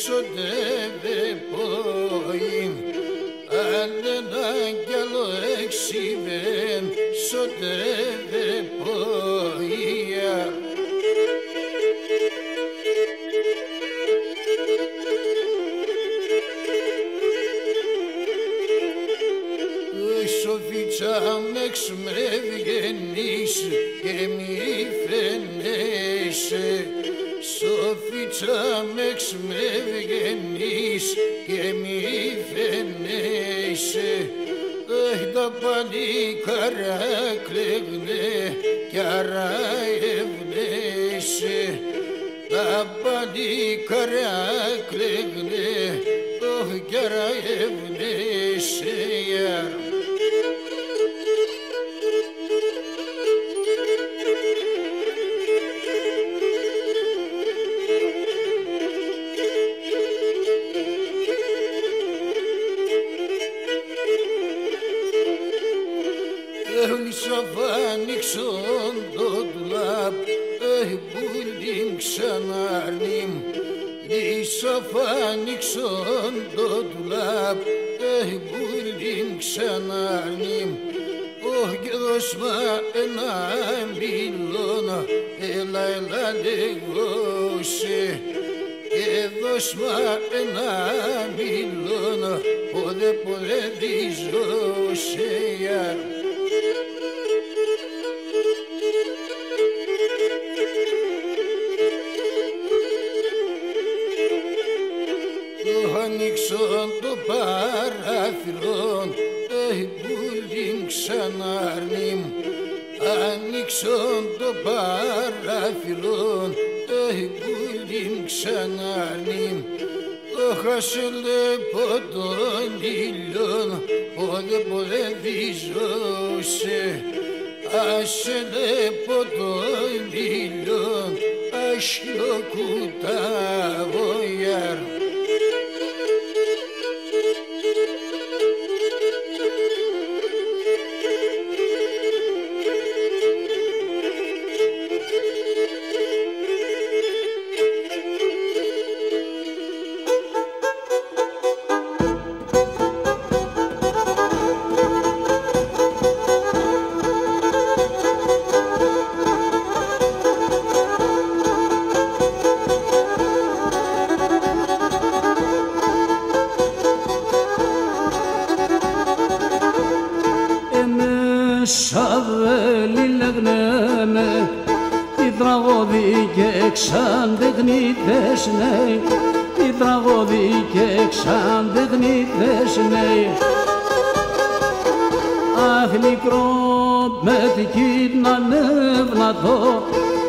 sodeve poin Alena gelo exiven sodeve poia Sofica mex mevgenis και μη φαινέσαι Sofica mex mevgenis και μη φαινέσαι Τα παλικάρια κλαίγνε κι αραευνέσαι Τα παλικάρια κλαίγνε κι αραευνέσαι Σαφάνιξον το ντουλάπ, πουλήν ξανάρνιμ Σαφάνιξον το ντουλάπ, πουλήν ξανάρνιμ Και δώσμα ένα μιλώνα, έλα λέγωσε Και δώσμα ένα μιλώνα, πόδε διζώσε Ανοίξον το παράθυρον, πουλήν ξανάρνιμ Ανοίξον το παράθυρον, πουλήν ξανάρνιμ Το χάσελε ποτόν ήλιον, πόδε διζώσε Άσελε ποτόν ήλιον, άσχλοκούτα βοյάρ Σαβέλη λέγνε τι τραγωδί και εξαντεχνίτες νέοι τι τραγωδί και εξαντεχνίτες νέοι Αχ μικρό με την κίτνα νεύνατο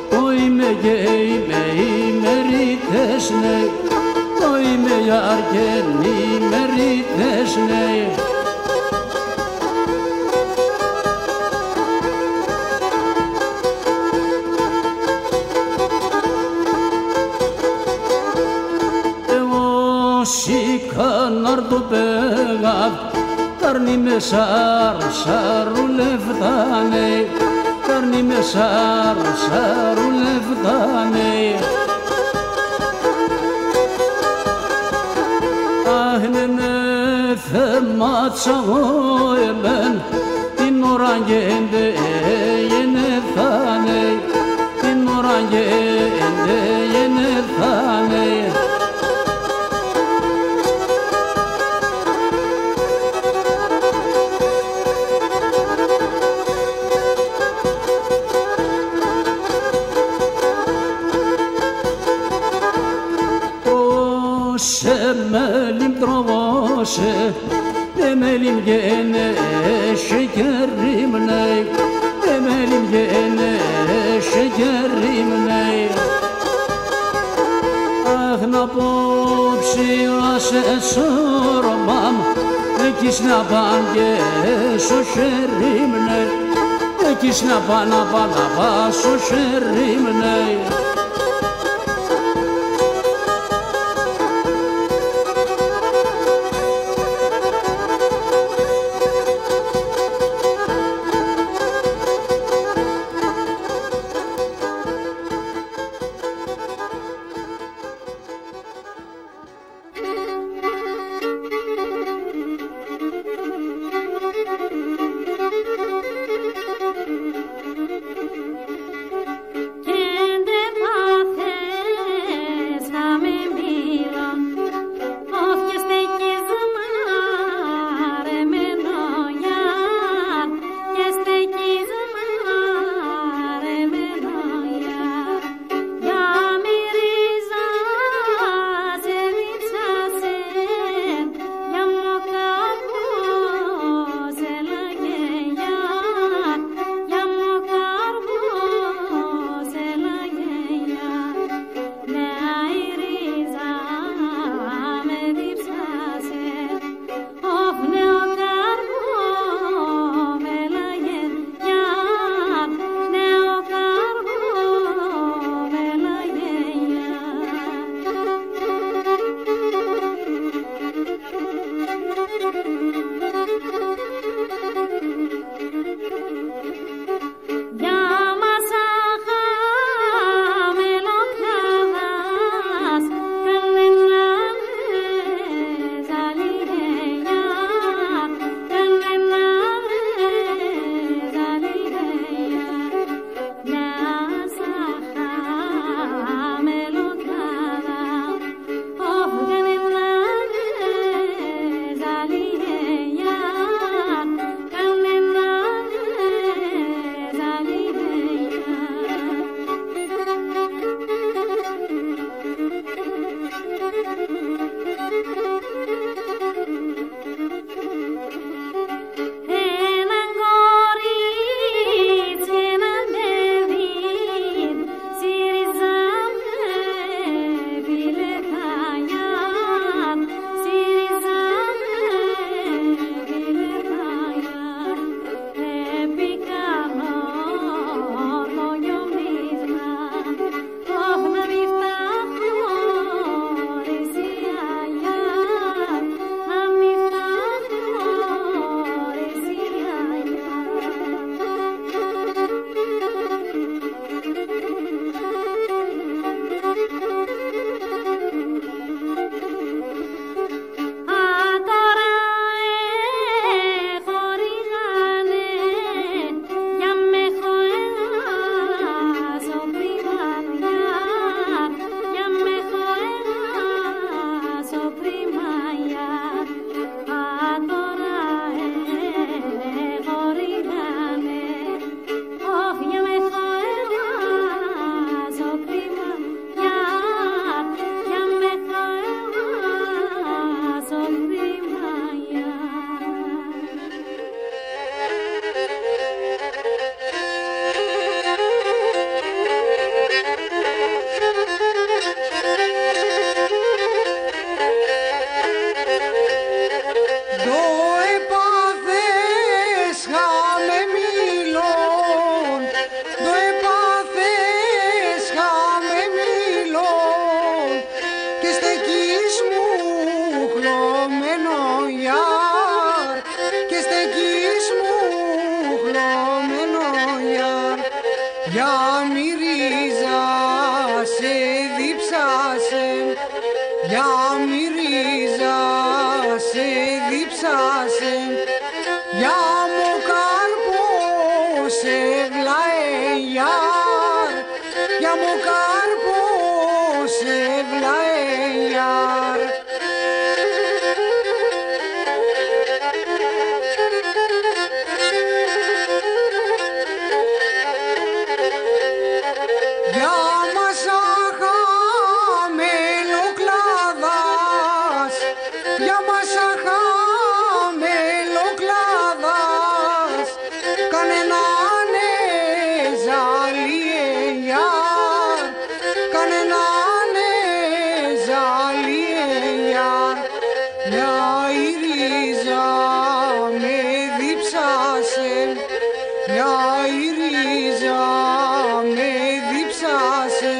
το είμαι και είμαι ημερίτες νέοι το είμαι για αρκενοί ημερίτες νέοι Κανάρ το πέγα, κάρνει με σάρου λεφτάνε, κάρνει με σάρου λεφτάνε. Αχ ναι θέμα τσαγώ εμέν, την ώρα γέντε γενεθάνε, την ώρα γέντε γενεθάνε. Melim trovose, melim gene şekerim ney, melim gene şekerim ney. Ah napopsi ase sormam, ekis na pange şekerim ney, ekis na pana şekerim ney. για μυρίζα σε δίψασε, για μου καρπό σε βλαέγιαρ, για μου καρπό σε βλαέγιαρ. Για μας αχαμελοκλάδας, για μας αχαμελοκλάδας, κανέναν ζαλιέγιαρ, κανέναν ζαλιέγιαρ. Μια η ρίζα με δίψασε, μια η ρίζα με δίψασε,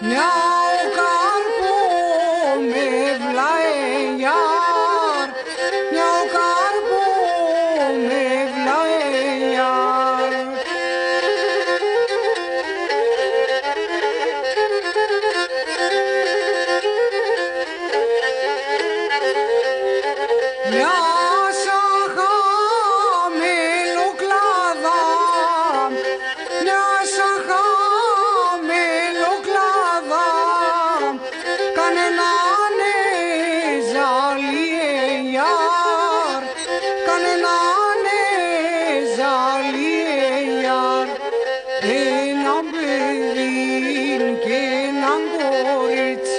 μια ο καρπό με βλαέγιαρ, μια ο καρπό με βλαέγιαρ. Μια σαχαμελοκλάδα, μια σαχαμελοκλάδα, κανέναν ζαλιέγιαρ, κανέναν ζαλιέγιαρ. Έναν παιδίν και έναν κορίτς,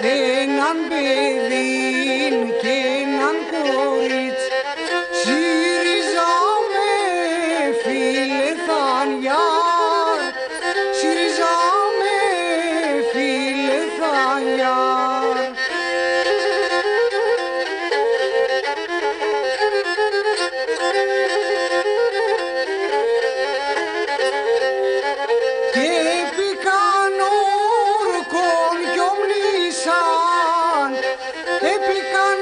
έναν παιδίν και έναν κορίτς, σιριζάμε φίλε θανιάρ, σιριζάμε φίλε θανιάρ. Και έπικαν όρκον κι ομνήσαν, έπικαν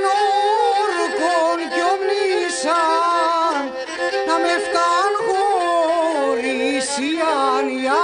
όρκον κι ομνήσαν, να με φτάν χωρίς η άνια.